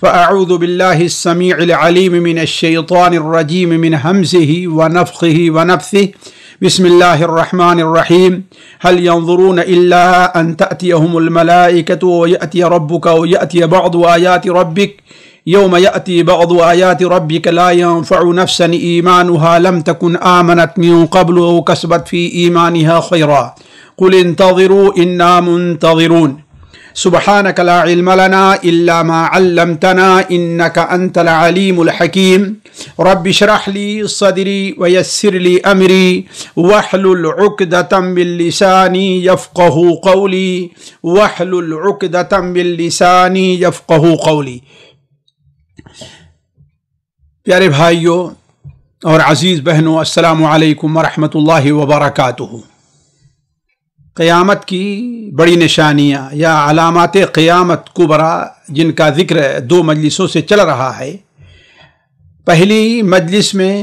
فأعوذ بالله السميع العليم من الشيطان الرجيم من همزه ونفخه ونفثه بسم الله الرحمن الرحيم هل ينظرون إلا أن تأتيهم الملائكة ويأتي ربك ويأتي بعض آيات ربك يوم يأتي بعض آيات ربك لا ينفع نفسا إيمانها لم تكن آمنت من قبل أو كسبت في إيمانها خيرا قل انتظروا إنا منتظرون سبحانك لا علم لنا إلا ما علمتنا إنك أنت العليم الحكيم رب اشرح لي صدري ويسر لي أمري واحلل عقدة من لساني يفقهوا قولي واحلل عقدة من لساني يفقهوا قولي۔ پیارے بھائیوں اور عزیز بہنوں، السلام علیکم ورحمۃ اللہ وبرکاتہ۔ قیامت کی بڑی نشانیاں یا علامات قیامت کبریٰ جن کا ذکر 2 مجلسوں سے چل رہا ہے۔ پہلی مجلس میں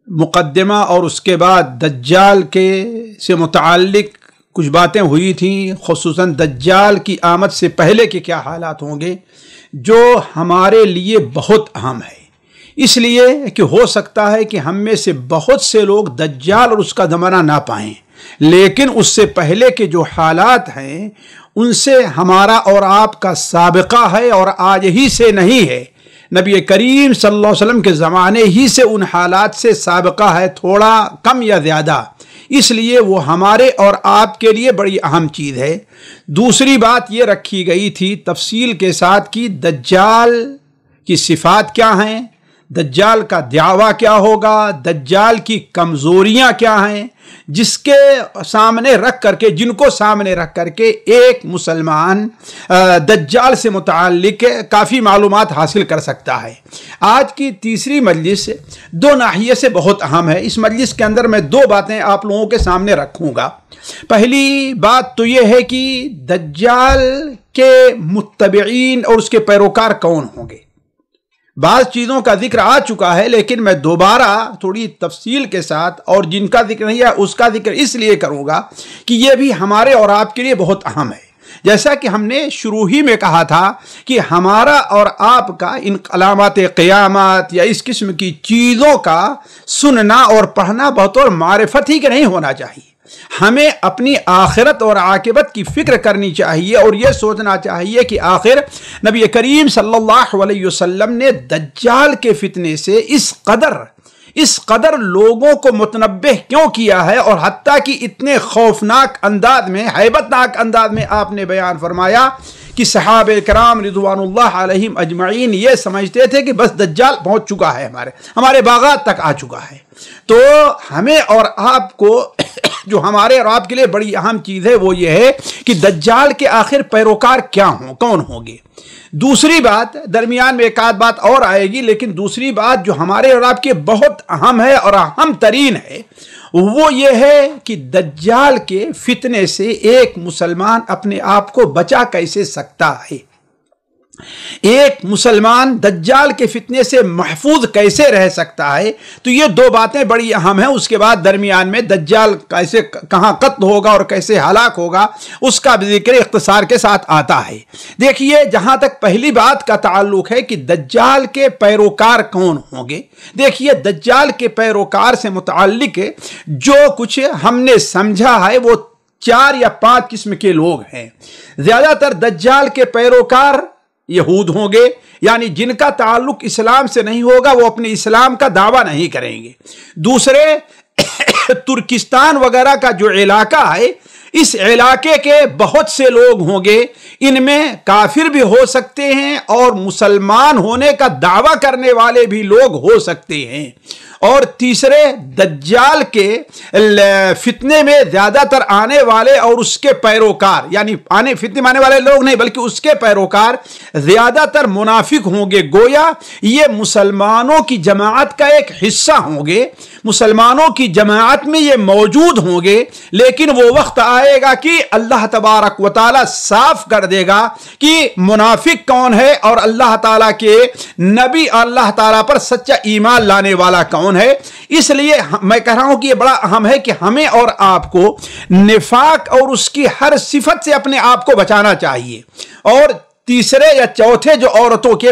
مقدمہ اور اس کے بعد دجال سے متعلق کچھ باتیں ہوئی تھیں، خصوصاً دجال کی آمد سے پہلے کے کیا حالات ہوں گے، جو ہمارے لیے بہت اہم ہے، اس لیے کہ ہو سکتا ہے کہ ہم میں سے بہت سے لوگ دجال اور اس کا زمانہ نہ پائیں، لیکن اس سے پہلے کے جو حالات ہیں ان سے ہمارا اور آپ کا سابقہ ہے اور آج ہی سے نہیں ہے، نبی کریم صلی اللہ علیہ وسلم کے زمانے ہی سے ان حالات سے سابقہ ہے، تھوڑا کم یا زیادہ، اس لیے وہ ہمارے اور آپ کے لیے بڑی اہم چیز ہے۔ دوسری بات یہ رکھی گئی تھی تفصیل کے ساتھ کہ دجال کی صفات کیا ہیں، دجال کا دعویٰ کیا ہوگا، دجال کی کمزوریاں کیا ہیں، جس کے سامنے رکھ کر کے جن کو سامنے رکھ کر کے ایک مسلمان دجال سے متعلق کافی معلومات حاصل کر سکتا ہے۔ آج کی تیسری مجلس 2 ناحیے سے بہت اہم ہے۔ اس مجلس کے اندر میں 2 باتیں آپ لوگوں کے سامنے رکھوں گا۔ پہلی بات تو یہ ہے کہ دجال کے متبعین اور اس کے پیروکار کون ہوں گے۔ بعض چیزوں کا ذکر آ چکا ہے، لیکن میں دوبارہ تھوڑی تفصیل کے ساتھ اور جن کا ذکر نہیں ہے اس کا ذکر اس لیے کروں گا کہ یہ بھی ہمارے اور آپ کے لیے بہت اہم ہے۔ جیسا کہ ہم نے شروع ہی میں کہا تھا کہ ہمارا اور آپ کا ان علامات قیامت یا اس قسم کی چیزوں کا سننا اور پڑھنا بطور معرفت ہی کے نہیں ہونا چاہیے۔ ہمیں اپنی آخرت اور عاقبت کی فکر کرنی چاہیے اور یہ سوچنا چاہیے کہ آخر نبی کریم صلی اللہ علیہ وسلم نے دجال کے فتنے سے اس قدر لوگوں کو متنبہ کیوں کیا ہے، اور حتیٰ کہ اتنے خوفناک انداز میں، ہیبتناک انداز میں آپ نے بیان فرمایا کہ صحابہ کرام رضوان اللہ علیہم اجمعین یہ سمجھتے تھے کہ بس دجال پہنچ چکا ہے، ہمارے باغات تک آ چکا ہے۔ تو ہمیں اور آپ کو جو ہمارے اور آپ کے لیے بڑی اہم چیز ہے وہ یہ ہے کہ دجال کے آخر پیروکار کون ہوں گے۔ دوسری بات، درمیان میں ایک آدھ بات اور آئے گی، لیکن دوسری بات جو ہمارے اور آپ کے بہت اہم ہے اور اہم ترین ہے وہ یہ ہے کہ دجال کے فتنے سے ایک مسلمان اپنے آپ کو بچا کیسے سکتا ہے، ایک مسلمان دجال کے فتنے سے محفوظ کیسے رہ سکتا ہے۔ تو یہ 2 باتیں بڑی اہم ہیں۔ اس کے بعد درمیان میں دجال کیسے کہاں قتل ہوگا اور کیسے ہلاک ہوگا اس کا ذکر اختصار کے ساتھ آتا ہے۔ دیکھیے، جہاں تک پہلی بات کا تعلق ہے کہ دجال کے پیروکار کون ہوں گے، دیکھیے دجال کے پیروکار سے متعلق جو کچھ ہم نے سمجھا ہے وہ 4 یا 5 قسم کے لوگ ہیں۔ زیادہ تر دجال کے پیروکار یہود ہوں گے، یعنی جن کا تعلق اسلام سے نہیں ہوگا، وہ اپنے اسلام کا دعویٰ نہیں کریں گے۔ دوسرے ترکستان وغیرہ کا جو علاقہ ہے، اس علاقے کے بہت سے لوگ ہوں گے، ان میں کافر بھی ہو سکتے ہیں اور مسلمان ہونے کا دعویٰ کرنے والے بھی لوگ ہو سکتے ہیں۔ اور تیسرے، دجال کے فتنے میں زیادہ تر آنے والے اور اس کے پیروکار، یعنی فتنے میں آنے والے لوگ نہیں بلکہ اس کے پیروکار زیادہ تر منافق ہوں گے، گویا یہ مسلمانوں کی جماعت کا ایک حصہ ہوں گے، مسلمانوں کی جماعت میں یہ موجود ہوں گے، لیکن وہ وقت آئے گا کہ اللہ تبارک و تعالی صاف کر دے گا کہ منافق کون ہے اور اللہ تعالیٰ کے نبی اللہ تعالیٰ پر سچا ایمان لانے والا کون ہے۔ اس لیے میں کہہ رہا ہوں کہ یہ بڑا اہم ہے کہ ہمیں اور آپ کو نفاق اور اس کی ہر صفت سے اپنے آپ کو بچانا چاہیے۔ اور تیسرے یا چوتھے جو عورتوں کے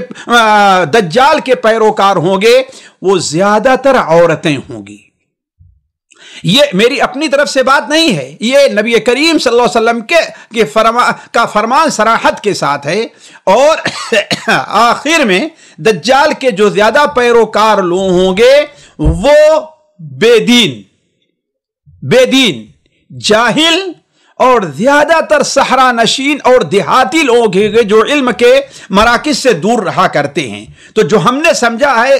دجال کے پیروکار ہوں گے وہ زیادہ تر عورتیں ہوں گی۔ یہ میری اپنی طرف سے بات نہیں ہے، یہ نبی کریم صلی اللہ علیہ وسلم کا فرمان صراحت کے ساتھ ہے۔ اور آخر میں دجال کے جو زیادہ پیروکار لوگ ہوں گے وہ بے دین، جاہل اور زیادہ تر صحرا نشین اور دیہاتی لوگ ہیں جو علم کے مراکز سے دور رہا کرتے ہیں۔ تو جو ہم نے سمجھا ہے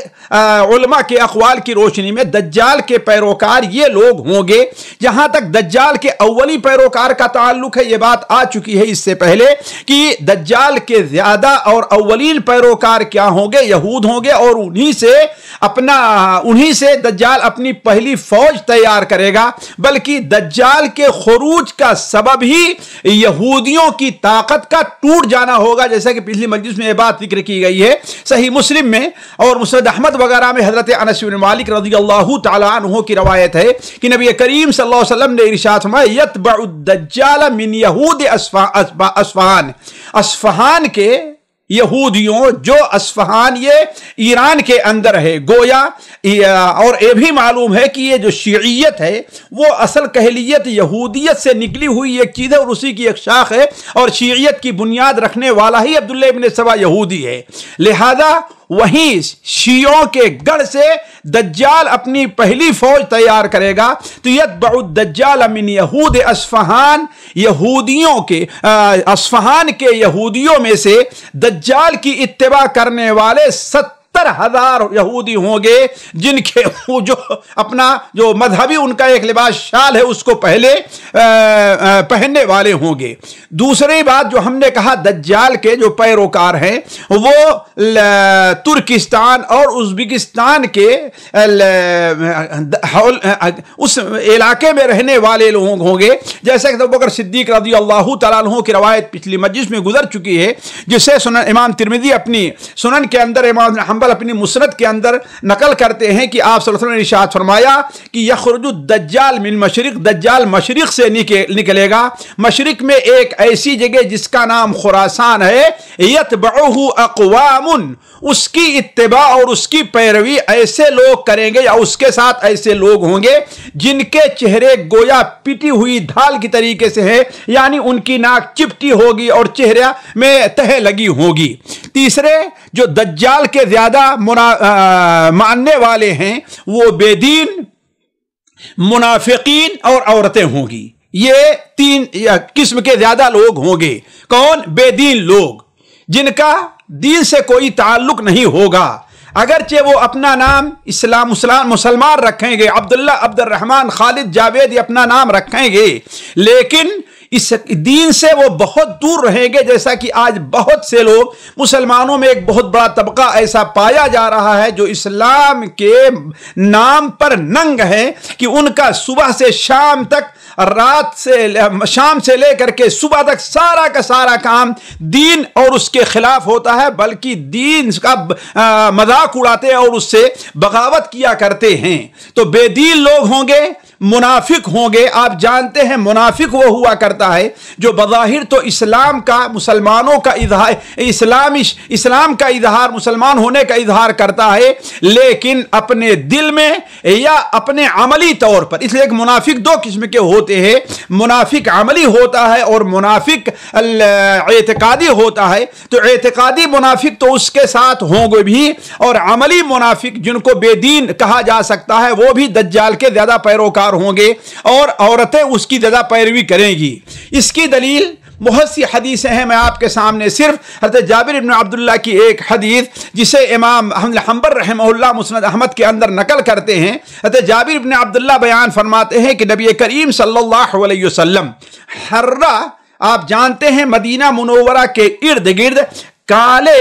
علماء کے اقوال کی روشنی میں دجال کے پیروکار یہ لوگ ہوں گے۔ جہاں تک دجال کے اولی پیروکار کا تعلق ہے، یہ بات آ چکی ہے اس سے پہلے کہ دجال کے زیادہ اور اولین پیروکار کیا ہوں گے، یہود ہوں گے، اور انہی سے دجال اپنی پہلی فوج تیار کرے گا۔ بلکہ دجال کے خروج کا سبب ہی یہودیوں کی طاقت کا ٹوٹ جانا ہوگا، جیسا کہ پچھلی مجلس میں یہ بات ذکر کی گئی ہے۔ صحیح مسلم میں اور مسند احمد وغیرہ میں حضرت انس بن مالک رضی اللہ تعالی عنہ کی روایت ہے کہ نبی کریم صلی اللہ علیہ وسلم نے ارشاد فرمایا یتبع الدجال من یہود اصفہان کے یہودیوں، جو اصفہان یہ ایران کے اندر ہے گویا، اور یہ بھی معلوم ہے کہ یہ جو شیعیت ہے وہ اصل کہلیت یہودیت سے نکلی ہوئی ایک چیز ہے اور اسی کی ایک شاخ ہے، اور شیعیت کی بنیاد رکھنے والا ہی عبداللہ ابن سبا یہودی ہے۔ لہذا وہیں شیعوں کے گڑھ سے دجال اپنی پہلی فوج تیار کرے گا۔ تو یتبع الدجال من یہود اصفہان، یہودیوں کے اصفہان کے یہودیوں میں سے دجال کی اتباع کرنے والے 70,000 یہودی ہوں گے، جن کے جو اپنا جو مذہبی ان کا ایک لباس شال ہے اس کو پہلے پہننے والے ہوں گے۔ دوسری بات جو ہم نے کہا دجال کے جو پیروکار ہیں وہ ترکستان اور ازبکستان کے اس علاقے میں رہنے والے لوگ ہوں گے، جیسا کہ ابوبکر صدیق رضی اللہ تعالیٰ عنہ کی روایت پچھلی مجلس میں گزر چکی ہے، جسے امام ترمذی اپنی سنن کے اندر، امام حنبل اپنی مسند کے اندر نقل کرتے ہیں کہ آپ صلی اللہ علیہ وسلم نے ارشاد فرمایا کہ یخرج الدجال من مشرق، دجال مشرق سے نکلے گا۔ مشرق میں ایک ایسی جگہ جس کا نام خراسان ہے، یتبعہ اقوام، اس کی اتباع اور اس کی پیروی ایسے لوگ کریں گے یا اس کے ساتھ ایسے لوگ ہوں گے جن کے چہرے گویا پٹی ہوئی ڈھال کی طریقے سے ہے، یعنی ان کی ناک چپٹی ہوگی اور چہرے میں تہ لگی ہوگی۔ تیسرے جو دجال کے زیادہ ماننے والے ہیں وہ بے دین، منافقین اور عورتیں ہوں گی۔ یہ تین قسم کے زیادہ لوگ ہوں گے۔ کون؟ بے دین لوگ، جن کا دین سے کوئی تعلق نہیں ہوگا، اگرچہ وہ اپنا نام مسلمان رکھیں گے، عبداللہ، عبد الرحمن، خالد، جاوید اپنا نام رکھیں گے، لیکن اس دین سے وہ بہت دور رہیں گے۔ جیسا کہ آج بہت سے لوگ مسلمانوں میں ایک بہت بڑا طبقہ ایسا پایا جا رہا ہے جو اسلام کے نام پر ننگ ہے کہ ان کا صبح سے شام تک، شام سے لے کر کے صبح تک سارا کا سارا کام دین اور اس کے خلاف ہوتا ہے، بلکہ دین کا مذاق اڑاتے ہیں اور اس سے بغاوت کیا کرتے ہیں۔ تو بے دین لوگ ہوں گے، منافق ہوں گے۔ آپ جانتے ہیں منافق وہ ہوا کرتا ہے جو بظاہر تو اسلام کا، مسلمانوں کا اظہار، اسلام کا اظہار، مسلمان ہونے کا اظہار کرتا ہے، لیکن اپنے دل میں یا اپنے عملی طور پر، اس لیے ایک منافق دو قسم کے ہوتے ہیں، منافق عملی ہوتا ہے اور منافق اعتقادی ہوتا ہے۔ تو اعتقادی منافق تو اس کے ساتھ ہوں گے بھی، اور عملی منافق جن کو بے دین کہا جا سکتا ہے وہ بھی دجال کے زیادہ پیروکار ہوں گے، اور عورتیں اس کی زیادہ پیروی کریں گی۔ اس کی دلیل بہت سی حدیثیں ہیں، میں آپ کے سامنے صرف حضرت جابر بن عبداللہ کی ایک حدیث جسے امام حنبل رحمہ اللہ مسند احمد کے اندر نقل کرتے ہیں۔ حضرت جابر بن عبداللہ بیان فرماتے ہیں کہ نبی کریم صلی اللہ علیہ وسلم حرہ، آپ جانتے ہیں مدینہ منورہ کے ارد گرد کالے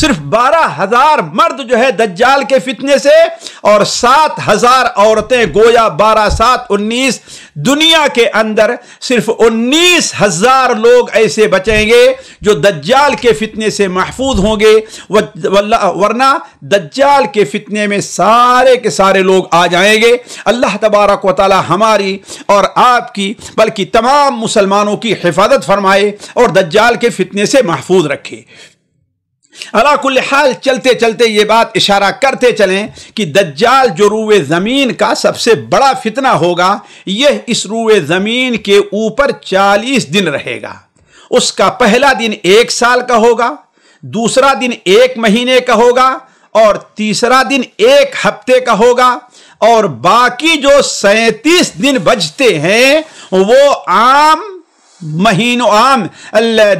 صرف 12,000 مرد جو ہے دجال کے فتنے سے اور 7,000 عورتیں، گویا 12 7 19، دنیا کے اندر صرف 19,000 لوگ ایسے بچیں گے جو دجال کے فتنے سے محفوظ ہوں گے، ورنہ دجال کے فتنے میں سارے کے سارے لوگ آ جائیں گے۔ اللہ تبارک و تعالی ہماری اور آپ کی بلکہ تمام مسلمانوں کی حفاظت فرمائے اور دجال کے فتنے سے محفوظ رکھے۔ علا کل حال چلتے چلتے یہ بات اشارہ کرتے چلیں کہ دجال جو روئے زمین کا سب سے بڑا فتنہ ہوگا، یہ اس روئے زمین کے اوپر 40 دن رہے گا۔ اس کا پہلا دن 1 سال کا ہوگا، دوسرا دن 1 مہینے کا ہوگا، اور تیسرا دن 1 ہفتے کا ہوگا، اور باقی جو 37 دن بچتے ہیں وہ عام مہینوں عام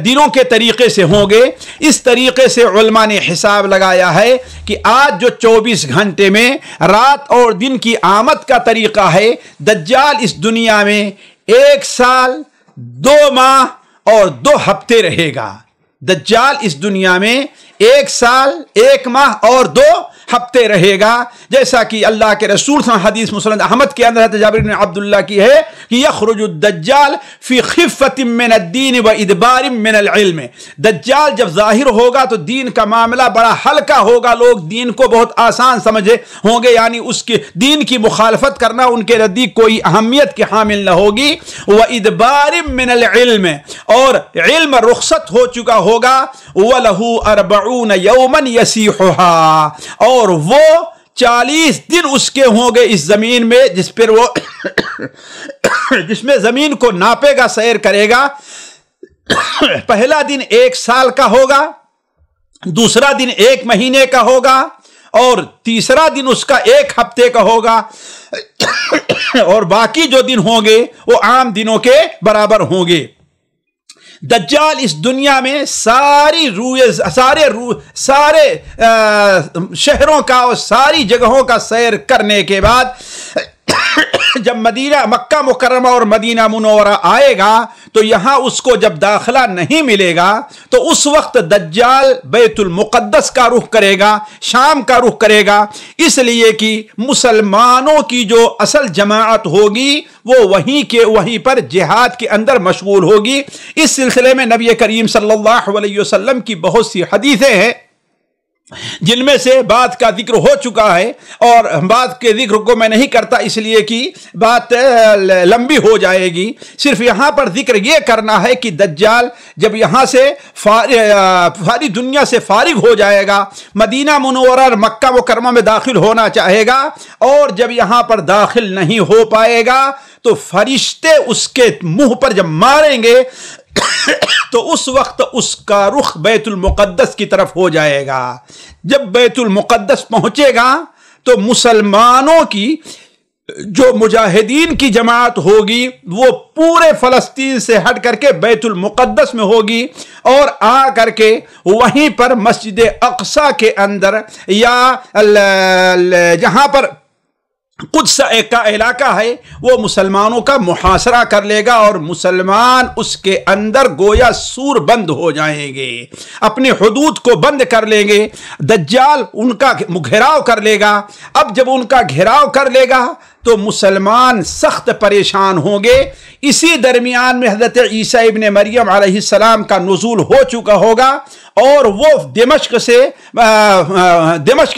دنوں کے طریقے سے ہوں گے۔ اس طریقے سے علماء نے حساب لگایا ہے کہ آج جو 24 گھنٹے میں رات اور دن کی آمد کا طریقہ ہے، دجال اس دنیا میں 1 سال 2 ماہ اور 2 ہفتے رہے گا۔ دجال اس دنیا میں 1 سال 1 ماہ اور 2 ہفتے رہے گا، جیسا کہ اللہ کے رسول صلی اللہ علیہ وسلم حدیث مسند احمد کے اندر حضرت جابر بن عبداللہ کی ہے کہ یخرج الدجال فی خفۃ من الدین و ادبار من العلم۔ دجال جب ظاہر ہوگا تو دین کا معاملہ بڑا ہلکا ہوگا، لوگ دین کو بہت آسان سمجھے ہوں گے، یعنی اس کے دین کی مخالفت کرنا ان کے نزدیک کوئی اہمیت کی حامل نہ ہوگی۔ و ادبار من العلم، اور علم رخصت ہو چکا ہوگا۔ وَلَهُ 40 يَوْمًا يَسِيحُهَا، اور وہ 40 دن اس کے ہوں گے اس زمین میں جس پر وہ جس میں زمین کو ناپے گا، سیر کرے گا۔ پہلا دن 1 سال کا ہوگا، دوسرا دن 1 مہینے کا ہوگا، اور تیسرا دن اس کا 1 ہفتے کا ہوگا، اور باقی جو دن ہوں گے وہ عام دنوں کے برابر ہوں گے۔ دجال اس دنیا میں سارے شہروں کا اور ساری جگہوں کا سیر کرنے کے بعد جب مکہ مکرمہ اور مدینہ منورہ آئے گا تو یہاں اس کو جب داخلہ نہیں ملے گا تو اس وقت دجال بیت المقدس کا رخ کرے گا، شام کا رخ کرے گا، اس لیے کہ مسلمانوں کی جو اصل جماعت ہوگی وہ وہیں پر جہاد کے اندر مشغول ہوگی۔ اس سلسلے میں نبی کریم صلی اللہ علیہ وسلم کی بہت سی حدیثیں ہیں جن میں سے بات کا ذکر ہو چکا ہے، اور بات کے ذکر کو میں نہیں کرتا اس لیے کہ بات لمبی ہو جائے گی۔ صرف یہاں پر ذکر یہ کرنا ہے کہ دجال جب یہاں سے ساری دنیا سے فارغ ہو جائے گا، مدینہ منورہ اور مکہ مکرمہ میں داخل ہونا چاہے گا، اور جب یہاں پر داخل نہیں ہو پائے گا تو فرشتے اس کے منہ پر جب ماریں گے تو اس وقت اس کا رخ بیت المقدس کی طرف ہو جائے گا۔ جب بیت المقدس پہنچے گا تو مسلمانوں کی جو مجاہدین کی جماعت ہوگی وہ پورے فلسطین سے ہٹ کر کے بیت المقدس میں ہوگی، اور آ کر کے وہیں پر مسجد اقصی کے اندر یا جہاں پر قدس کا علاقہ ہے وہ مسلمانوں کا محاصرہ کر لے گا، اور مسلمان اس کے اندر گویا سور بند ہو جائیں گے، اپنے حدود کو بند کر لیں گے۔ دجال ان کا گھیراؤ کر لے گا۔ اب جب ان کا گھیراؤ کر لے گا تو مسلمان سخت پریشان ہوں گے۔ اسی درمیان میں حضرت عیسیٰ ابن مریم علیہ السلام کا نزول ہو چکا ہوگا، اور وہ دمشق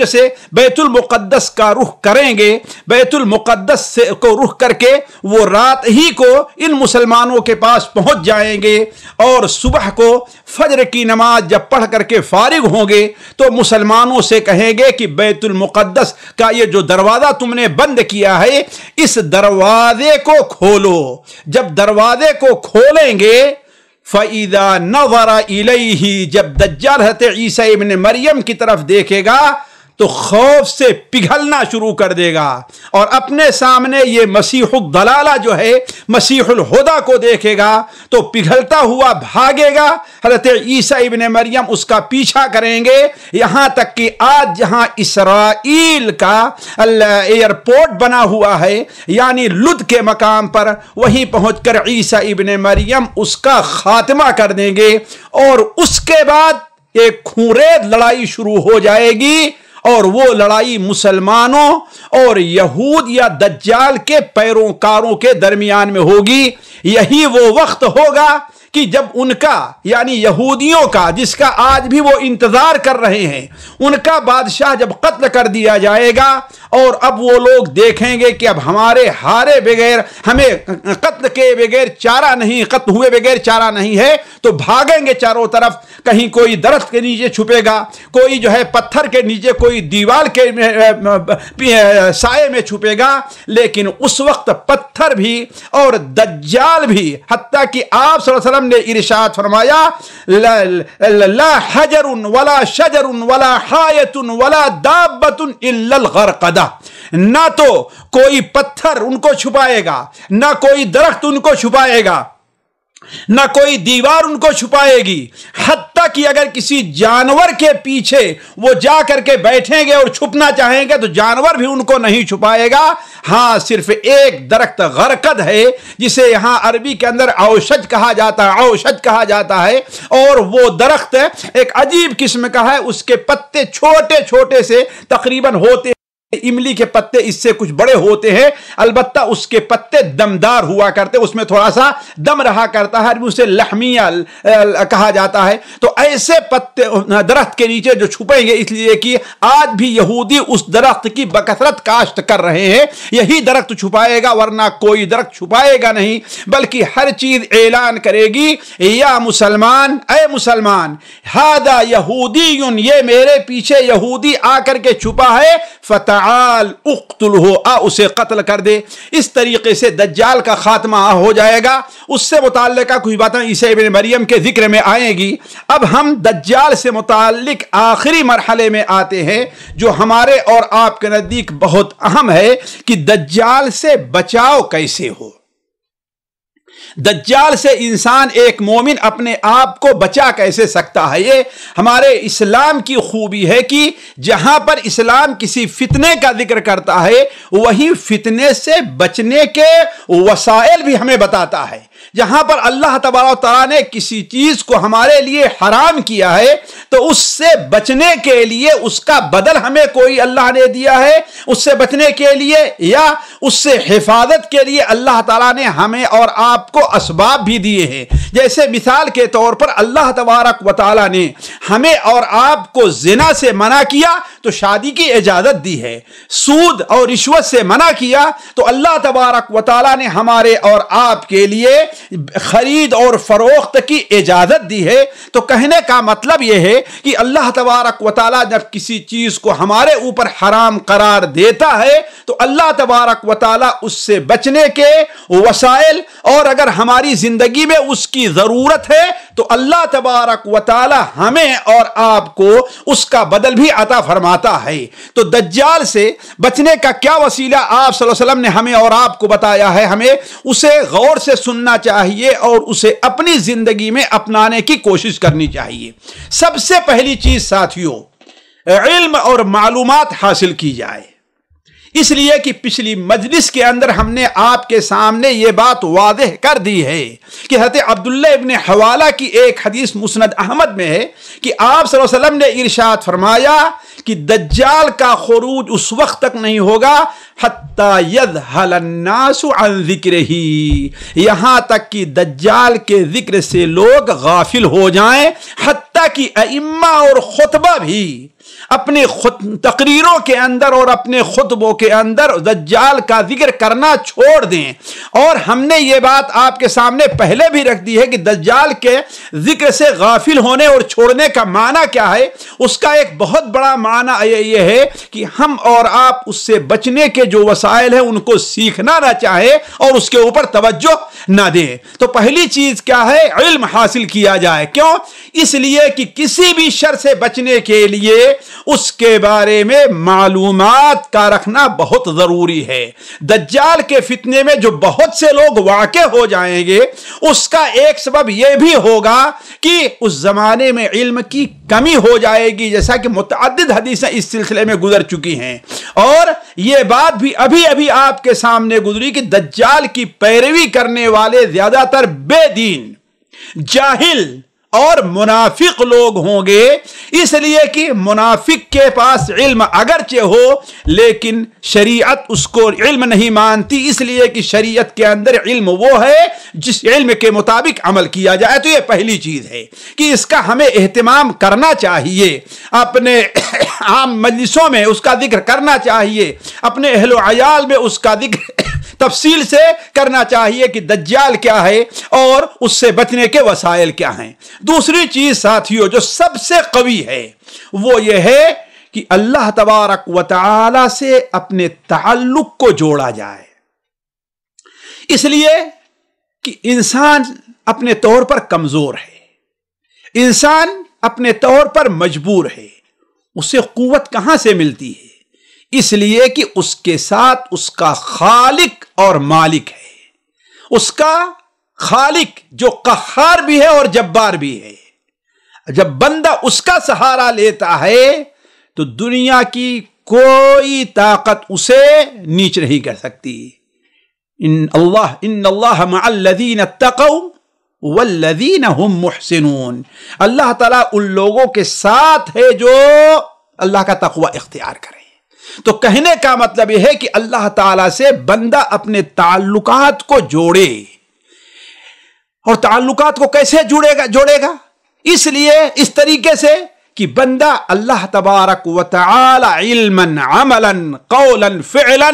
سے بیت المقدس کا رخ کریں گے۔ بیت المقدس کو رخ کر کے وہ رات ہی کو ان مسلمانوں کے پاس پہنچ جائیں گے، اور صبح کو فجر کی نماز جب پڑھ کر کے فارغ ہوں گے تو مسلمانوں سے کہیں گے کہ بیت المقدس کا یہ جو دروازہ تم نے بند کیا ہے اس دروازے کو کھولو۔ جب دروازے کو کھولیں گے فَإِذَا نَظَرَ إِلَيْهِ، جب دجال حضرت عیسیٰ ابن مریم کی طرف دیکھے گا تو خوف سے پگھلنا شروع کر دے گا، اور اپنے سامنے یہ مسیح الضلالہ جو ہے مسیح الہدیٰ کو دیکھے گا تو پگھلتا ہوا بھاگے گا۔ حضرت عیسیٰ ابن مریم اس کا پیچھا کریں گے، یہاں تک کہ آج جہاں اسرائیل کا ایئرپورٹ بنا ہوا ہے یعنی لد کے مقام پر، وہیں پہنچ کر عیسیٰ ابن مریم اس کا خاتمہ کر دیں گے، اور اس کے بعد ایک خونریز لڑائی شروع ہو جائے گی، اور وہ لڑائی مسلمانوں اور یہود یا دجال کے پیروکاروں کے درمیان میں ہوگی۔ یہی وہ وقت ہوگا کہ جب ان کا یعنی یہودیوں کا، جس کا آج بھی وہ انتظار کر رہے ہیں، ان کا بادشاہ جب قتل کر دیا جائے گا، اور اب وہ لوگ دیکھیں گے کہ اب ہمارے ہارے بغیر، ہمیں قتل کے بغیر چارہ نہیں، قتل ہوئے بغیر چارہ نہیں ہے، تو بھاگیں گے چاروں طرف۔ کہیں کوئی درخت کے نیچے چھپے گا، کوئی جو ہے پتھر کے نیچے، کوئی دیوار کے سائے میں چھپے گا، لیکن اس وقت پتھر بھی اور دجال بھی، حتیٰ کہ آپ صلی اللہ علیہ وسلم نے ارشاد فرمایا لا حجر ولا شجر ولا حایت ولا دابت الا الغرقدہ، نہ تو کوئی پتھر ان کو چھپائے گا، نہ کوئی درخت ان کو چھپائے گا، نہ کوئی دیوار ان کو چھپائے گی، حتیٰ کہ اگر کسی جانور کے پیچھے وہ جا کر کے بیٹھیں گے اور چھپنا چاہیں گے تو جانور بھی ان کو نہیں چھپائے گا۔ ہاں، صرف ایک درخت غرقد ہے، جسے یہاں عربی کے اندر اوشج کہا جاتا ہے، اور وہ درخت ایک عجیب قسم کا ہے، اس کے پتے چھوٹے چھوٹے سے تقریباً ہوتے ہیں، املی کے پتے اس سے کچھ بڑے ہوتے ہیں، البتہ اس کے پتے دمدار ہوا کرتے، اس میں تھوڑا سا دم رہا کرتا ہے، اسے لحمیہ کہا جاتا ہے۔ تو ایسے پتے درخت کے نیچے جو چھپیں گے، اس لیے کہ آج بھی یہودی اس درخت کی بکثرت کاشت کر رہے ہیں، یہی درخت چھپائے گا، ورنہ کوئی درخت چھپائے گا نہیں، بلکہ ہر چیز اعلان کرے گی، یا مسلمان، اے مسلمان، ہذا یہودی، یہ میرے پیچھے یہودی آ کر کے چھپا ہے، فتعال اقتلہ، اسے قتل کر دے۔ اس طریقے سے دجال کا خاتمہ ہو جائے گا۔ اس سے متعلقہ کچھ باتیں عیسیٰ ابن مریم کے ذکر میں آئیں گی۔ اب ہم دجال سے متعلق آخری مرحلے میں آتے ہیں، جو ہمارے اور آپ کے نزدیک بہت اہم ہے کہ دجال سے بچاؤ کیسے ہو۔ دجال سے انسان، ایک مومن اپنے آپ کو بچا کیسے سکتا ہے؟ یہ ہمارے اسلام کی خوبی ہے کہ جہاں پر اسلام کسی فتنے کا ذکر کرتا ہے، وہی فتنے سے بچنے کے وسائل بھی ہمیں بتاتا ہے۔ جہاں پر اللہ تبارک و تعالیٰ نے کسی چیز کو ہمارے لیے حرام کیا ہے، تو اس سے بچنے کے لیے اس کا بدل ہمیں کوئی اللہ نے دیا ہے، اس سے بچنے کے لیے یا اس سے حفاظت کے لیے اللہ تعالیٰ نے ہمیں اور آپ کو اسباب بھی دیے ہیں۔ جیسے مثال کے طور پر اللہ تبارک و تعالیٰ نے ہمیں اور آپ کو زنا سے منع کیا تو شادی کی اجازت دی ہے، سود اور رشوت سے منع کیا تو اللہ تبارک و تعالیٰ نے ہمارے اور آپ کے لیے خرید اور فروخت کی اجازت دی ہے۔ تو کہنے کا مطلب یہ ہے کہ اللہ تبارک و تعالیٰ جب کسی چیز کو ہمارے اوپر حرام قرار دیتا ہے تو اللہ تبارک و تعالیٰ اس سے بچنے کے وسائل، اور اگر ہماری زندگی میں اس کی ضرورت ہے تو اللہ تبارک و تعالیٰ ہمیں اور آپ کو اس کا بدل بھی عطا فرماتا ہے۔ تو دجال سے بچنے کا کیا وسیلہ آپ صلی اللہ علیہ وسلم نے ہمیں اور آپ کو بتایا ہے؟ ہمیں اسے غور سے سننا چاہیے اور اسے اپنی زندگی میں اپنانے کی کوشش کرنی چاہیے۔ سب سے پہلی چیز ساتھیوں، علم اور معلومات حاصل کی جائے۔ اس لیے کہ پچھلی مجلس کے اندر ہم نے آپ کے سامنے یہ بات واضح کر دی ہے کہ حضرت عبداللہ ابن حوالہ کی ایک حدیث مسند احمد میں ہے کہ آپ صلی اللہ علیہ وسلم نے ارشاد فرمایا کہ دجال کا خروج اس وقت تک نہیں ہوگا حتی یذہل الناس عن ذکرہ، یہاں تک کہ دجال کے ذکر سے لوگ غافل ہو جائیں، حتی کہ ائمہ اور خطبہ بھی اپنے تقریروں کے اندر اور اپنے خطبوں کے اندر دجال کا ذکر کرنا چھوڑ دیں۔ اور ہم نے یہ بات آپ کے سامنے پہلے بھی رکھ دی ہے کہ دجال کے ذکر سے غافل ہونے اور چھوڑنے کا معنی کیا ہے۔ اس کا ایک بہت بڑا معنی یہ ہے کہ ہم اور آپ اس سے بچنے کے جو وسائل ہیں ان کو سیکھنا نہ چاہیں اور اس کے اوپر توجہ نہ دیں۔ تو پہلی چیز کیا ہے؟ علم حاصل کیا جائے۔ کیوں؟ اس لیے کہ کسی بھی شر سے بچنے کے لیے اس کے بارے میں معلومات کا رکھنا بہت ضروری ہے۔ دجال کے فتنے میں جو بہت سے لوگ واقع ہو جائیں گے، اس کا ایک سبب یہ بھی ہوگا کہ اس زمانے میں علم کی کمی ہو جائے گی، جیسا کہ متعدد حدیثیں اس سلسلے میں گزر چکی ہیں۔ اور یہ بات بھی ابھی آپ کے سامنے گزری کہ دجال کی پیروی کرنے والے زیادہ تر بے دین، جاہل اور منافق لوگ ہوں گے، اس لیے کہ منافق کے پاس علم اگرچہ ہو لیکن شریعت اس کو علم نہیں مانتی، اس لیے کہ شریعت کے اندر علم وہ ہے جس علم کے مطابق عمل کیا جائے۔ تو یہ پہلی چیز ہے کہ اس کا ہمیں اہتمام کرنا چاہیے، اپنے عام مجلسوں میں اس کا ذکر کرنا چاہیے، اپنے اہل و عیال میں اس کا ذکر تفصیل سے کرنا چاہیے کہ دجال کیا ہے اور اس سے بچنے کے وسائل کیا ہیں۔ دوسری چیز ساتھیوں جو سب سے قوی ہے وہ یہ ہے کہ اللہ تبارک و تعالی سے اپنے تعلق کو جوڑا جائے، اس لیے کہ انسان اپنے طور پر کمزور ہے، انسان اپنے طور پر مجبور ہے، اسے قوت کہاں سے ملتی ہے؟ اس لیے کہ اس کے ساتھ اس کا خالق اور مالک ہے، اس کا خالق جو قہار بھی ہے اور جبار بھی ہے۔ جب بندہ اس کا سہارا لیتا ہے تو دنیا کی کوئی طاقت اسے نیچ نہیں کر سکتی۔ ان اللہ مع الذین اتقوا والذین هم محسنون، اللہ تعالیٰ ان لوگوں کے ساتھ ہے جو اللہ کا تقوی اختیار کرے۔ تو کہنے کا مطلب یہ ہے کہ اللہ تعالیٰ سے بندہ اپنے تعلقات کو جوڑے، اور تعلقات کو کیسے جوڑے گا؟ اس لیے اس طریقے سے کہ بندہ اللہ تبارک و تعالی علما عملا قولا فعلا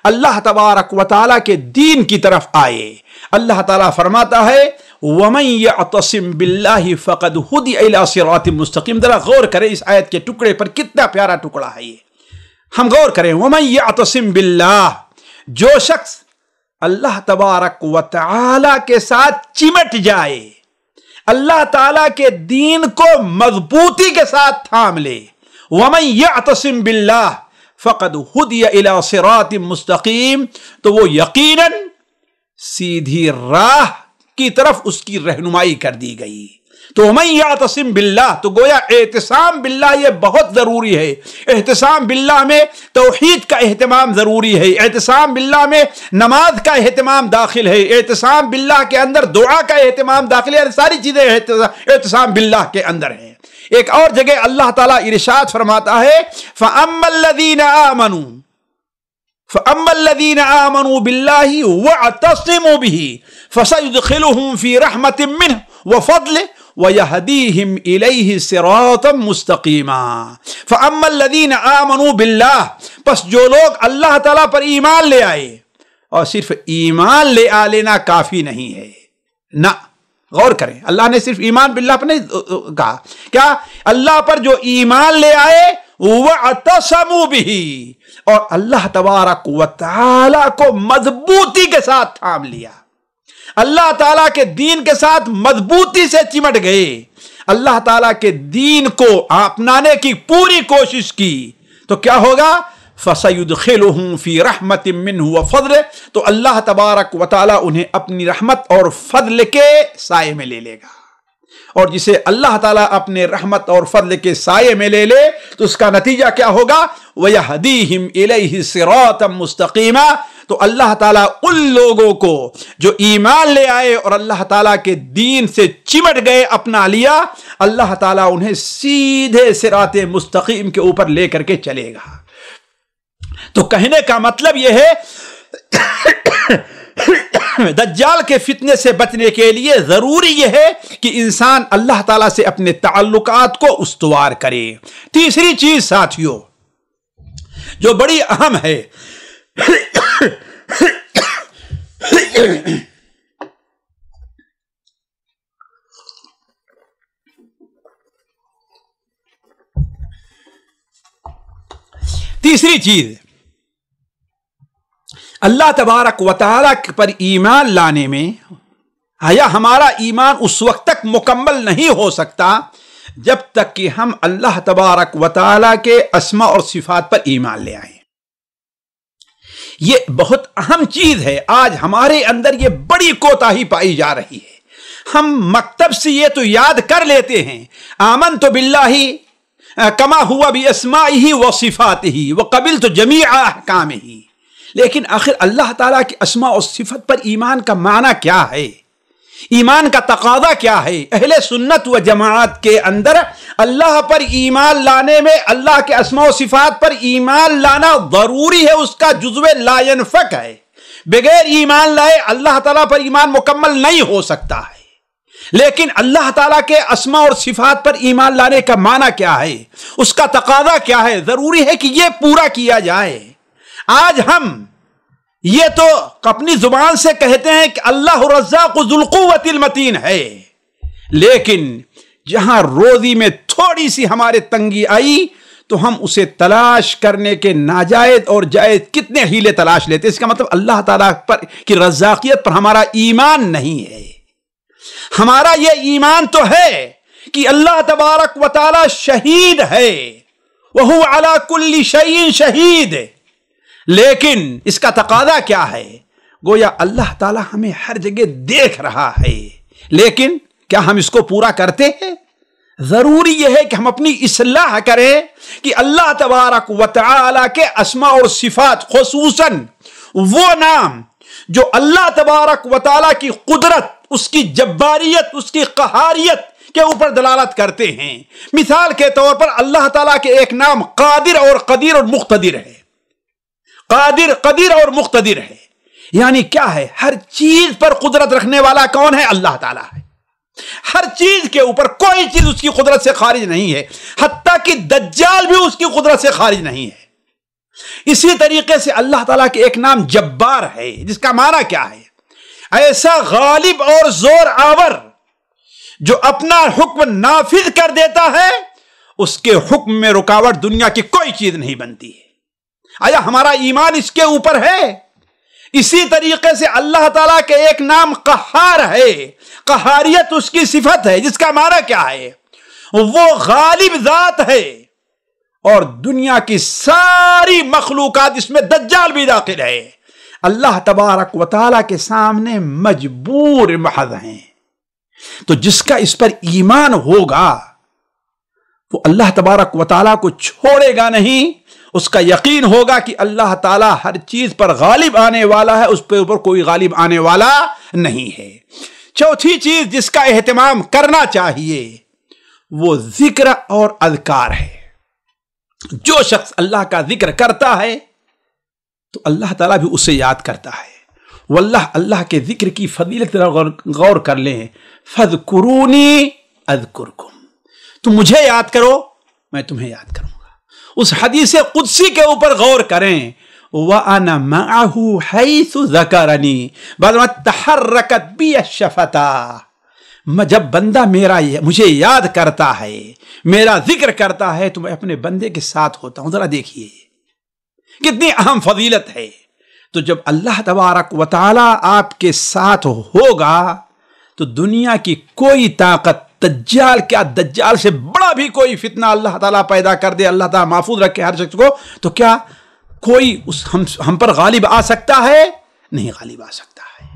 اللہ تبارک و تعالی کے دین کی طرف آئے۔ اللہ تعالیٰ فرماتا ہے وَمَن يَعْتَصِم بِاللَّهِ فَقَدْ هُدِيَ إِلَىٰ صِرَاطٍ مُسْتَقِيمٍ۔ ذرا غور کریں اس آیت کے ٹکڑے پر، کتنا پیارا ٹکڑا ہے یہ، ہم غور کریں۔ وَمَن يَعْتَصِم بِاللَّهِ، جو شخص اللہ تبارک و تعالی کے ساتھ چمٹ جائے، اللہ تعالی کے دین کو مضبوطی کے ساتھ تھام لے، وَمَن يَعْتَصِم بِاللَّهِ فَقَدْ هُدِيَ إِلَىٰ صِرَاطٍ مُسْتَقِيمٍ، تو وہ یقیناً سیدھی راہ کی طرف اس کی رہنمائی کر دی گئی۔ تو وَمَن يَعْتَصِم بِاللَّهِ، تو گویا اعتصام باللہ یہ بہت ضروری ہے۔ اعتصام باللہ میں توحید کا اہتمام ضروری ہے، اعتصام باللہ میں نماز کا اہتمام داخل ہے، اعتصام باللہ کے اندر دعا کا اہتمام داخل ہے، ساری چیزیں اعتصام باللہ کے اندر ہیں۔ ایک اور جگہ اللہ تعالیٰ ارشاد فرماتا ہے فَأَمَّا الَّذِينَ آمَنُوا بِاللَّهِ وَاعْتَصِمُوا بِهِ فَسَيُدْخِلُهُمْ فِي رَحْمَةٍ مِّنْهُ وَفَضْلِهِ وَيَهْدِيهِمْ إِلَيْهِ صِرَاطًا مُسْتَقِيمًا۔ فَأَمَّا الَّذِينَ آمَنُوا بِاللَّهِ، پس جو لوگ اللہ تعالیٰ پر ایمان لے آئے، اور صرف ایمان لے آنا کافی نہیں ہے، نہ، غور کریں، اللہ نے صرف ایمان باللہ پر نہیں کہا، کیا اللہ پر جو ایمان لے آئے وَاعْتَصَمُوا بِهِ، اور اللہ تبارک و تعالی کو مضبوطی کے ساتھ تھام لیا، اللہ تعالیٰ کے دین کے ساتھ مضبوطی سے چمٹ گئے، اللہ تعالیٰ کے دین کو اپنانے کی پوری کوشش کی، تو کیا ہوگا؟ فَسَيُدْخِلُهُمْ فِي رَحْمَةٍ مِّنْهُ وَفَضْلٍ، تو اللہ تبارک و تعالیٰ انہیں اپنی رحمت اور فضل کے سائے میں لے لے گا، اور جسے اللہ تعالیٰ اپنے رحمت اور فضل کے سائے میں لے لے تو اس کا نتیجہ کیا ہوگا؟ وَيَهْدِيهِمْ إِلَيْهِ صِرَاطًا مُسْتَقِيمًا، تو اللہ تعالیٰ ان لوگوں کو جو ایمان لے آئے اور اللہ تعالیٰ کے دین سے چمٹ گئے، اپنا لیا، اللہ تعالیٰ انہیں سیدھے صراط مستقیم کے اوپر لے کر کے چلے گا۔ تو کہنے کا مطلب یہ ہے دجال کے فتنے سے بچنے کے لیے ضروری یہ ہے کہ انسان اللہ تعالیٰ سے اپنے تعلقات کو استوار کرے۔ تیسری چیز ساتھیوں جو بڑی اہم ہے، تیسری چیز اللہ تبارک و تعالیٰ پر ایمان لانے میں، یا ہمارا ایمان اس وقت تک مکمل نہیں ہو سکتا جب تک کہ ہم اللہ تبارک و تعالیٰ کے اسماء اور صفات پر ایمان لے آئیں۔ یہ بہت اہم چیز ہے، آج ہمارے اندر یہ بڑی کوتاہی پائی جا رہی ہے۔ ہم مکتب سے یہ تو یاد کر لیتے ہیں آمنت باللہ کما ہوا باسمائہ وصفاتہ وقبلت جمیع احکامہ، لیکن آخر اللہ تعالیٰ کے اسماء اور صفت پر ایمان کا معنی کیا ہے؟ ایمان کا تقاضا کیا ہے؟ اہل سنت و جماعت کے اندر اللہ پر ایمان لانے میں، اللہ کے اسماء و صفات پر ایمان لانا ضروری ہے، اس کا جزو لا ينفک ہے۔ بغیر ایمان لائے اللہ تعالیٰ پر ایمان مکمل نہیں ہو سکتا ہے۔ لیکن اللہ تعالیٰ کے اسماء اور صفات پر ایمان لانے کا معنی کیا ہے؟ اس کا تقاضا کیا ہے؟ ضروری ہے کہ یہ پورا کیا جائے۔ آج ہم یہ تو اپنی زبان سے کہتے ہیں کہ اللہ الرزاق ذو القوت المتین ہے، لیکن جہاں روزی میں تھوڑی سی ہمارے تنگی آئی تو ہم اسے تلاش کرنے کے ناجائز اور جائز کتنے ہیلے تلاش لیتے۔ اس کا مطلب اللہ تعالیٰ پر کی رزاقیت پر ہمارا ایمان نہیں ہے۔ ہمارا یہ ایمان تو ہے کہ اللہ تبارک و تعالی شہید ہے، وَهُوَ عَلَى كُلِّ شَيْءٍ شَهِيدٌ، لیکن اس کا تقاضا کیا ہے؟ گویا اللہ تعالی ہمیں ہر جگہ دیکھ رہا ہے، لیکن کیا ہم اس کو پورا کرتے ہیں؟ ضروری یہ ہے کہ ہم اپنی اصلاح کریں کہ اللہ تبارک و تعالی کے اسماء اور صفات، خصوصاً وہ نام جو اللہ تبارک و تعالی کی قدرت، اس کی جباریت، اس کی قہاریت کے اوپر دلالت کرتے ہیں۔ مثال کے طور پر اللہ تعالیٰ کے ایک نام قادر اور قدیر اور مقتدر ہے۔ قادر، قدیر اور مقتدر ہے، یعنی کیا ہے؟ ہر چیز پر قدرت رکھنے والا کون ہے؟ اللہ تعالیٰ ہے۔ ہر چیز کے اوپر کوئی چیز اس کی قدرت سے خارج نہیں ہے، حتیٰ کہ دجال بھی اس کی قدرت سے خارج نہیں ہے۔ اسی طریقے سے اللہ تعالیٰ کے ایک نام جبار ہے، جس کا معنی کیا ہے؟ ایسا غالب اور زور آور جو اپنا حکم نافذ کر دیتا ہے، اس کے حکم میں رکاوٹ دنیا کی کوئی چیز نہیں بنتی ہے۔ آیا ہمارا ایمان اس کے اوپر ہے؟ اسی طریقے سے اللہ تعالیٰ کے ایک نام قہار ہے، قہاریت اس کی صفت ہے، جس کا معنی کیا ہے؟ وہ غالب ذات ہے، اور دنیا کی ساری مخلوقات، اس میں دجال بھی داخل ہے، اللہ تبارک و تعالیٰ کے سامنے مجبور محض ہیں۔ تو جس کا اس پر ایمان ہوگا وہ اللہ تبارک و تعالیٰ کو چھوڑے گا نہیں، اس کا یقین ہوگا کہ اللہ تعالیٰ ہر چیز پر غالب آنے والا ہے، اس پہ اوپر کوئی غالب آنے والا نہیں ہے۔ چوتھی چیز جس کا اہتمام کرنا چاہیے وہ ذکر اور اذکار ہے۔ جو شخص اللہ کا ذکر کرتا ہے تو اللہ تعالیٰ بھی اسے یاد کرتا ہے۔ واللہ اللہ کے ذکر کی فضیلت غور کر لیں، فَاذْكُرُونِي أَذْكُرْكُمْ، تم مجھے یاد کرو میں تمہیں یاد کروں گا۔ اس حدیث قدسی کے اوپر غور کریں، وَأَنَا مَعَهُ حَيْثُ ذَكَرَنِي بَعْدَمَا تَحَرَّكَتْ بِي الشَّفَتَا۔ جب بندہ مجھے یاد کرتا ہے، میرا ذکر کرتا ہے، تو میں اپنے بندے کے ساتھ ہوتا ہوں۔ ذرا دیکھیے کتنی اہم فضیلت ہے۔ تو جب اللہ تبارک و تعالی آپ کے ساتھ ہوگا تو دنیا کی کوئی طاقت، دجال کیا، دجال سے بڑا بھی کوئی فتنہ اللہ تعالیٰ پیدا کر دے، اللہ تعالیٰ محفوظ رکھے ہر شخص کو، تو کیا کوئی ہم پر غالب آ سکتا ہے؟ نہیں غالب آ سکتا ہے۔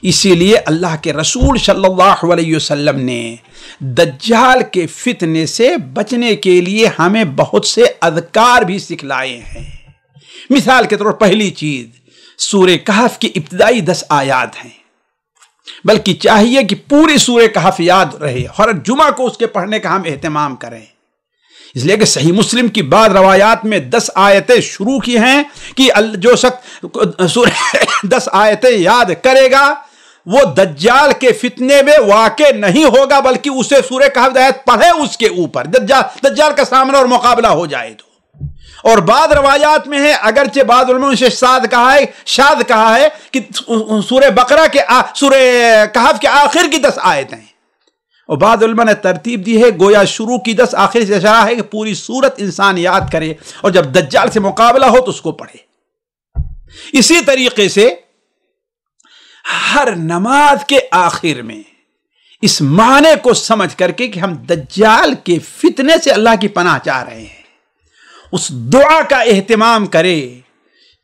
اسی لیے اللہ کے رسول صلی اللہ علیہ وسلم نے دجال کے فتنے سے بچنے کے لیے ہمیں بہت سے اذکار بھی سکھلائے ہیں۔ مثال کے طور پر پہلی چیز سورہ کہف کی ابتدائی 10 آیات ہیں، بلکہ چاہیے کہ پوری سورہ کہف یاد رہے، ہر جمعہ کو اس کے پڑھنے کا ہم اہتمام کریں، اس لیے کہ صحیح مسلم کی بعض روایات میں 10 آیتیں شروع کی ہیں کہ جو شخص سورہ 10 آیتیں یاد کرے گا وہ دجال کے فتنے میں واقع نہیں ہوگا، بلکہ اسے سورہ کہف آیت پڑھے اس کے اوپر دجال کا سامنا اور مقابلہ ہو جائے تو۔ اور بعض روایات میں ہے، اگرچہ بعض علماء نے شاذ کہا ہے کہ سورہ بقرہ کے سورہ کہف کے آخر کی 10 آیتیں، اور بعض علماء نے ترتیب دی ہے گویا شروع کی 10 آخر سے اشارہ ہے کہ پوری سورت انسان یاد کرے اور جب دجال سے مقابلہ ہو تو اس کو پڑھے۔ اسی طریقے سے ہر نماز کے آخر میں اس معنی کو سمجھ کر کے کہ ہم دجال کے فتنے سے اللہ کی پناہ چاہ رہے ہیں، اس دعا کا اہتمام کرے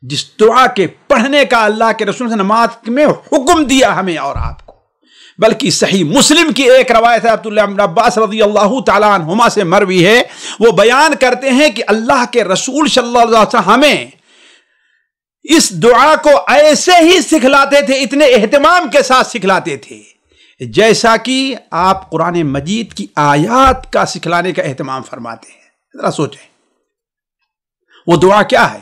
جس دعا کے پڑھنے کا اللہ کے رسول سے نماز میں حکم دیا ہمیں اور آپ کو۔ بلکہ صحیح مسلم کی ایک روایت ہے عبداللہ بن عباس رضی اللہ تعالیٰ عنہما سے مروی ہے، وہ بیان کرتے ہیں کہ اللہ کے رسول صلی اللہ علیہ وسلم ہمیں اس دعا کو ایسے ہی سکھلاتے تھے، اتنے اہتمام کے ساتھ سکھلاتے تھے جیسا کہ آپ قرآن مجید کی آیات کا سکھلانے کا اہتمام فرماتے ہیں۔ ذرا سوچیں وہ دعا کیا ہے؟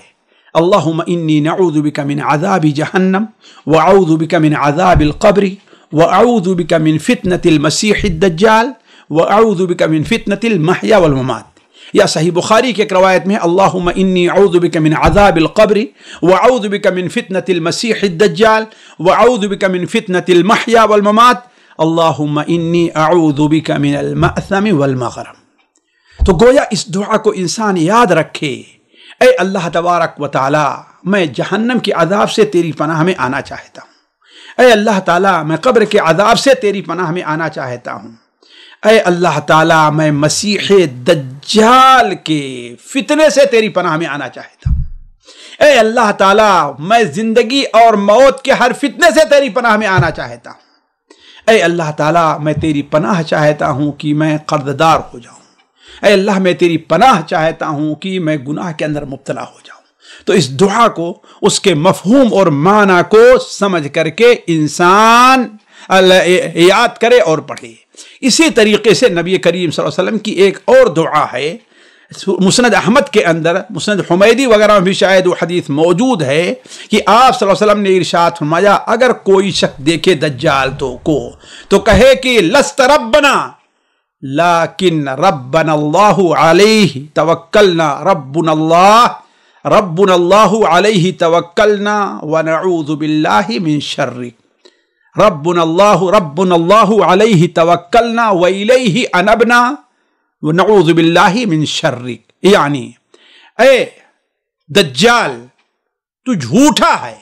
اللہم انی نعوذ بک من عذاب جہنم واعوذ بک من عذاب القبر واعوذ بک من فتنة المسیح الدجال واعوذ بک من فتنة المحیا والممات۔ یا صحیح بخاری کی ایک روایت میں اللہم انی اعوذ بک من عذاب القبر واعوذ بک من فتنة المسیح الدجال واعوذ بک من فتنة المحیا والممات اللہم انی اعوذ بک من المأثم والمغرم۔ تو گویا اس دعا کو انسان یاد رکھے، اے اللہ تبارک و تعالی میں جہنم کے عذاب سے تیری پناہ میں آنا چاہتا ہوں، اے اللہ تعالی میں قبر کے عذاب سے تیری پناہ میں آنا چاہتا ہوں، اے اللہ تعالی میں مسیح دجال کے فتنے سے تیری پناہ میں آنا چاہتا ہوں، اے اللہ تعالی میں زندگی اور موت کے ہر فتنے سے تیری پناہ میں آنا چاہتا ہوں، اے اللہ تعالی میں تیری پناہ چاہتا ہوں کہ میں قرضدار ہو جاؤں، اے اللہ میں تیری پناہ چاہتا ہوں کہ میں گناہ کے اندر مبتلا ہو جاؤں۔ تو اس دعا کو، اس کے مفہوم اور معنی کو سمجھ کر کے انسان یاد کرے اور پڑھے۔ اسی طریقے سے نبی کریم صلی اللہ علیہ وسلم کی ایک اور دعا ہے، مسند احمد کے اندر، مسند حمیدی وغیرہ میں بھی شاید وہ حدیث موجود ہے کہ آپ صلی اللہ علیہ وسلم نے ارشاد فرمایا اگر کوئی شخص دیکھے دجال تو کہے کہ لست ربنا لیکن ربنا اللہ علیہ توکلنا، ربنا اللہ علیہ توکلنا ونعوذ باللہ من شرک، ربنا اللہ علیہ توکلنا والیہ انبنا ونعوذ باللہ من شرک۔ یعنی اے دجال تو جھوٹا ہے،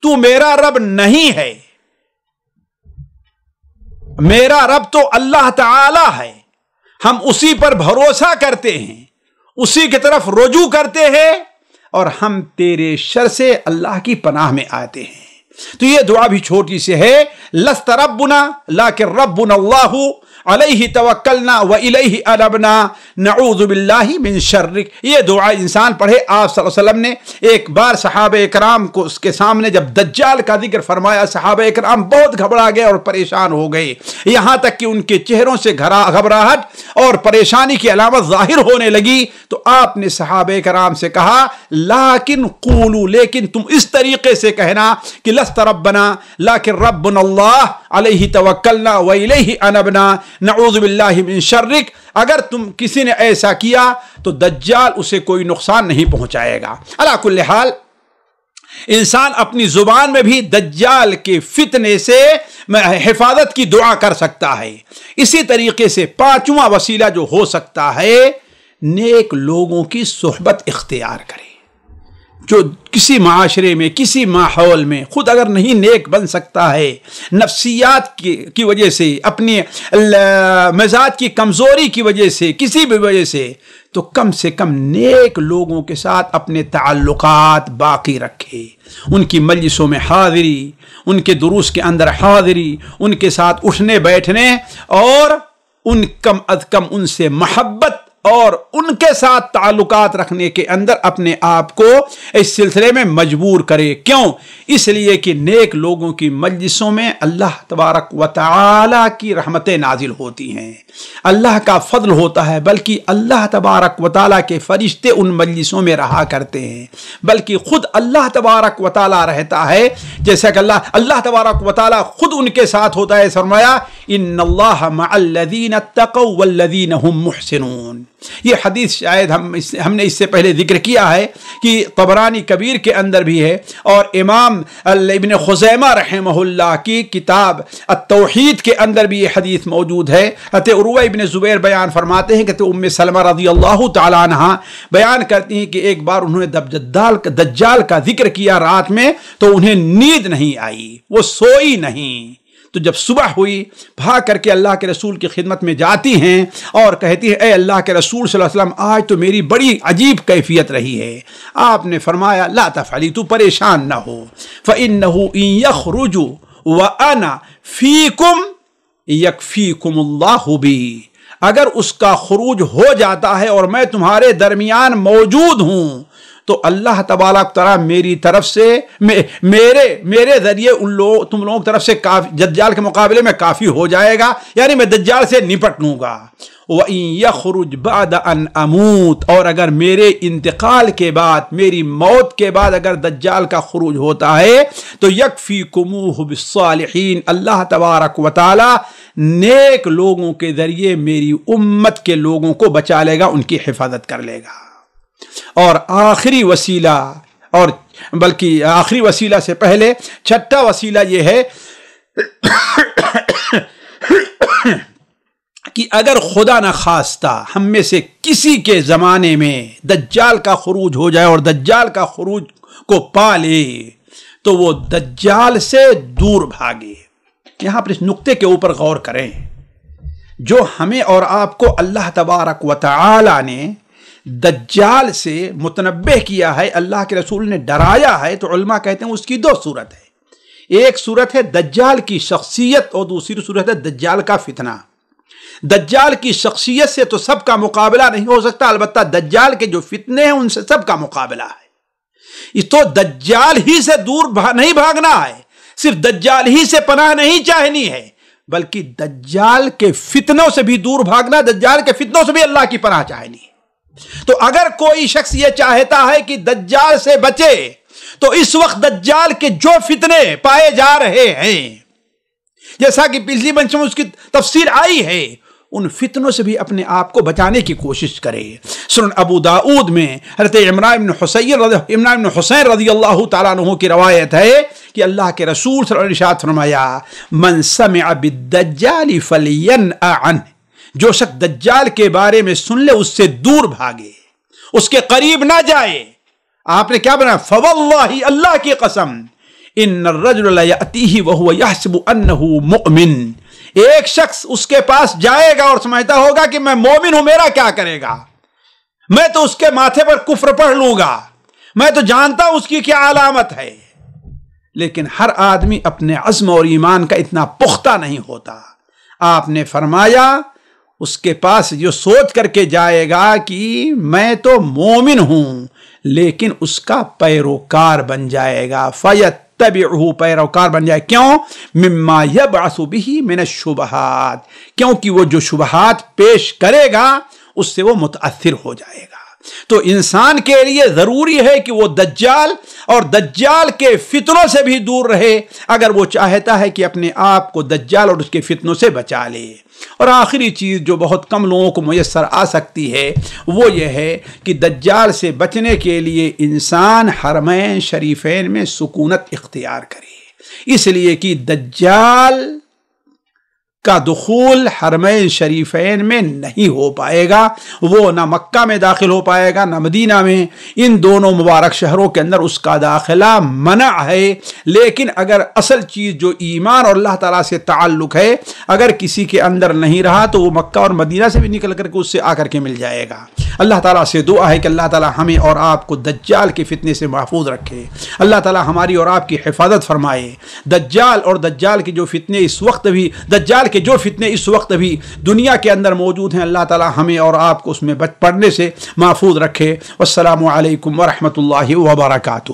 تو میرا رب نہیں ہے، میرا رب تو اللہ تعالی ہے، ہم اسی پر بھروسہ کرتے ہیں، اسی کی طرف رجوع کرتے ہیں اور ہم تیرے شر سے اللہ کی پناہ میں آتے ہیں۔ تو یہ دعا بھی چھوٹی سی ہے، لست ربنا لیکن ربنا اللہ علیہ توکلنا والیہ انبنا نعوذ باللہ من شرک۔ یہ دعا انسان پڑھے۔ آپ صلی اللہ علیہ وسلم نے ایک بار صحابہ اکرام کو اس کے سامنے جب دجال کا ذکر فرمایا، صحابہ اکرام بہت گھبرا گئے اور پریشان ہو گئے، یہاں تک کہ ان کے چہروں سے گھبراہٹ اور پریشانی کی علامت ظاہر ہونے لگی۔ تو آپ نے صحابہ اکرام سے کہا لیکن قولو، لیکن تم اس طریقے سے کہنا کہ لست ربنا لیکن ربنا اللہ علیہ توکلنا والیہ انبنا نعوذ باللہ من شرک۔ اگر تم کسی نے ایسا کیا تو دجال اسے کوئی نقصان نہیں پہنچائے گا۔ علی کل حال انسان اپنی زبان میں بھی دجال کے فتنے سے حفاظت کی دعا کر سکتا ہے۔ اسی طریقے سے پانچواں وسیلہ جو ہو سکتا ہے، نیک لوگوں کی صحبت اختیار کرے۔ جو کسی معاشرے میں، کسی ماحول میں خود اگر نہیں نیک بن سکتا ہے، نفسیات کی وجہ سے، اپنی مزاج کی کمزوری کی وجہ سے، کسی بھی وجہ سے، تو کم سے کم نیک لوگوں کے ساتھ اپنے تعلقات باقی رکھے، ان کی مجلسوں میں حاضری، ان کے دروس کے اندر حاضری، ان کے ساتھ اٹھنے بیٹھنے اور ان کم از کم ان سے محبت اور ان کے ساتھ تعلقات رکھنے کے اندر اپنے آپ کو اس سلسلے میں مجبور کرے۔ کیوں؟ اس لیے کہ نیک لوگوں کی مجلسوں میں اللہ تبارک و تعالی کی رحمتیں نازل ہوتی ہیں، اللہ کا فضل ہوتا ہے، بلکہ اللہ تبارک و تعالی کے فرشتے ان مجلسوں میں رہا کرتے ہیں، بلکہ خود اللہ تبارک و تعالی رہتا ہے، جیسا کہ اللہ تبارک و تعالی خود ان کے ساتھ ہوتا ہے۔ فرمایا ان اللہ مع الذین اتقوا والذین هم محسنون۔ یہ حدیث شاید ہم نے اس سے پہلے ذکر کیا ہے کہ طبرانی کبیر کے اندر بھی ہے، اور امام ابن خزیمہ رحمہ اللہ کی کتاب التوحید کے اندر بھی یہ حدیث موجود ہے۔ حضرت عروہ ابن زبیر بیان فرماتے ہیں کہ ام سلمہ رضی اللہ تعالی عنہا بیان کرتی ہیں کہ ایک بار انہوں نے دجال کا ذکر کیا رات میں، تو انہیں نیند نہیں آئی، وہ سوئی نہیں۔ تو جب صبح ہوئی، بھاگ کر کے اللہ کے رسول کی خدمت میں جاتی ہیں اور کہتی ہیں اے اللہ کے رسول صلی اللہ علیہ وسلم، آج تو میری بڑی عجیب کیفیت رہی ہے۔ آپ نے فرمایا لا تفعلی، تو پریشان نہ ہو، فإنه إن يخرج وأنا فيكم يكفيكم الله بي، اگر اس کا خروج ہو جاتا ہے اور میں تمہارے درمیان موجود ہوں تو اللہ تبارک تعالیٰ میری طرف سے میرے ذریعے تم لوگوں کی طرف سے دجال کے مقابلے میں کافی ہو جائے گا، یعنی میں دجال سے نپٹ لوں گا۔ وَإِن يَخْرُجْ بَعْدَ أَنْ أَمُوتَ، اور اگر میرے انتقال کے بعد، میری موت کے بعد اگر دجال کا خروج ہوتا ہے تو يَكْفِيكُمُوهُ بِالصَّالِحِينَ، اللہ تبارک و تعالی نیک لوگوں کے ذریعے میری امت کے لوگوں کو بچا لے گا، ان کی حفاظت کر لے گا۔ اور آخری وسیلہ، اور بلکہ آخری وسیلہ سے پہلے چھٹا وسیلہ یہ ہے کہ اگر خدا نہ خواستہ ہم میں سے کسی کے زمانے میں دجال کا خروج ہو جائے اور دجال کا خروج کو پا لے تو وہ دجال سے دور بھاگے۔ یہاں پر اس نقطے کے اوپر غور کریں، جو ہمیں اور آپ کو اللہ تبارک و تعالی نے دجال سے متنبہ کیا ہے، اللہ کے رسول نے ڈرایا ہے، تو علماء کہتے ہیں اس کی دو صورت ہے۔ ایک صورت ہے دجال کی شخصیت اور دوسری صورت ہے دجال کا فتنہ۔ دجال کی شخصیت سے تو سب کا مقابلہ نہیں ہو سکتا، البتہ دجال کے جو فتنے ہیں ان سے سب کا مقابلہ ہے۔ اس تو دجال ہی سے دور نہیں بھاگنا ہے، صرف دجال ہی سے پناہ نہیں چاہنی ہے، بلکہ دجال کے فتنوں سے بھی دور بھاگنا، دجال کے فتنوں سے بھی اللہ کی پناہ چاہنی ہے۔ تو اگر کوئی شخص یہ چاہتا ہے کہ دجال سے بچے تو اس وقت دجال کے جو فتنے پائے جا رہے ہیں، جیسا کہ پچھلی بنچ میں اس کی تفسیر آئی ہے، ان فتنوں سے بھی اپنے آپ کو بچانے کی کوشش کرے۔ سنن ابو داؤد میں حضرت عمران بن حسین رضی اللہ تعالیٰ عنہ کی روایت ہے کہ اللہ کے رسول صلی اللہ علیہ وسلم نے ارشاد فرمایا، من سمع بالدجال فلینأ عنہ، جو شخص دجال کے بارے میں سن لے اس سے دور بھاگے، اس کے قریب نہ جائے۔ آپ نے کیا بنا؟ فواللہ، اللہ کی قسم، ان الرجل لیأتیہ وہو یحسب انہ مؤمن، ایک شخص اس کے پاس جائے گا اور سمجھتا ہوگا کہ میں مومن ہوں، میرا کیا کرے گا، میں تو اس کے ماتھے پر کفر پڑھ لوں گا، میں تو جانتا ہوں اس کی کیا علامت ہے۔ لیکن ہر آدمی اپنے عزم اور ایمان کا اتنا پختہ نہیں ہوتا۔ آپ نے فرمایا اس کے پاس جو سوچ کر کے جائے گا کہ میں تو مومن ہوں، لیکن اس کا پیروکار بن جائے گا، فیتبعہ، پیروکار بن جائے، کیوں؟ مما یبعث بہ من الشبہات، کیونکہ وہ جو شبہات پیش کرے گا اس سے وہ متاثر ہو جائے گا۔ تو انسان کے لیے ضروری ہے کہ وہ دجال اور دجال کے فتنوں سے بھی دور رہے، اگر وہ چاہتا ہے کہ اپنے آپ کو دجال اور اس کے فتنوں سے بچا لے۔ اور آخری چیز جو بہت کم لوگوں کو میسر آ سکتی ہے وہ یہ ہے کہ دجال سے بچنے کے لیے انسان حرمین شریفین میں سکونت اختیار کرے، اس لیے کہ دجال کا دخول حرمین شریفین میں نہیں ہو پائے گا، وہ نہ مکہ میں داخل ہو پائے گا نہ مدینہ میں، ان دونوں مبارک شہروں کے اندر اس کا داخلہ منع ہے۔ لیکن اگر اصل چیز جو ایمان اور اللہ تعالیٰ سے تعلق ہے اگر کسی کے اندر نہیں رہا تو وہ مکہ اور مدینہ سے بھی نکل کر کے اس سے آ کر کے مل جائے گا۔ اللہ تعالیٰ سے دعا ہے کہ اللہ تعالیٰ ہمیں اور آپ کو دجال کے فتنے سے محفوظ رکھے، اللہ تعالیٰ ہماری اور آپ کی حفاظت فرمائے۔ دجال اور دجال کے جو فتنے اس وقت بھی دنیا کے اندر موجود ہیں، اللہ تعالیٰ ہمیں اور آپ کو اس میں پڑنے سے محفوظ رکھے۔ والسلام علیکم ورحمۃ اللہ وبرکاتہ۔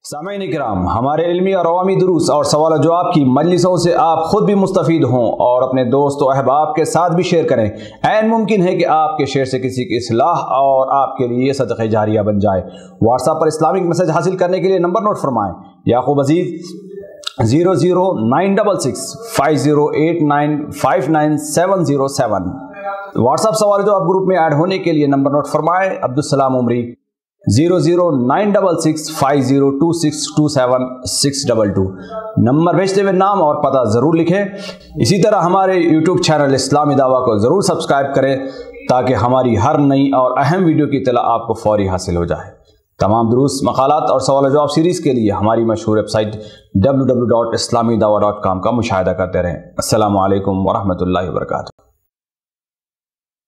سامعین کرام، ہمارے علمی اور عوامی دروس اور سوال و جواب کی مجلسوں سے آپ خود بھی مستفید ہوں اور اپنے دوست و احباب کے ساتھ بھی شیئر کریں۔ عین ممکن ہے کہ آپ کے شیئر سے کسی کی اصلاح اور آپ کے لیے صدقہ جاریہ بن جائے۔ واٹس ایپ پر اسلامک میسج حاصل کرنے کے لیے نمبر نوٹ فرمائیں: یعقوب عزیز 00966 5089 59707۔ واٹس ایپ سوال جواب گروپ میں ایڈ ہونے کے لیے نمبر نوٹ فرمائیں: عبدالسلام عمری 00966 502627 622۔ نمبر بھیجتے ہوئے نام اور پتہ ضرور لکھیں۔ اسی طرح ہمارے یوٹیوب چینل اسلامی دعویٰ کو ضرور سبسکرائب کریں تاکہ ہماری ہر نئی اور اہم ویڈیو کی اطلاع آپ کو فوری حاصل ہو جائے۔ تمام دروس، مقالات اور سوال و جواب سیریز کے لیے ہماری مشہور ویب سائٹ www.islamidawah.com کا مشاہدہ کرتے رہیں۔ السلام علیکم ورحمۃ اللہ وبرکاتہ۔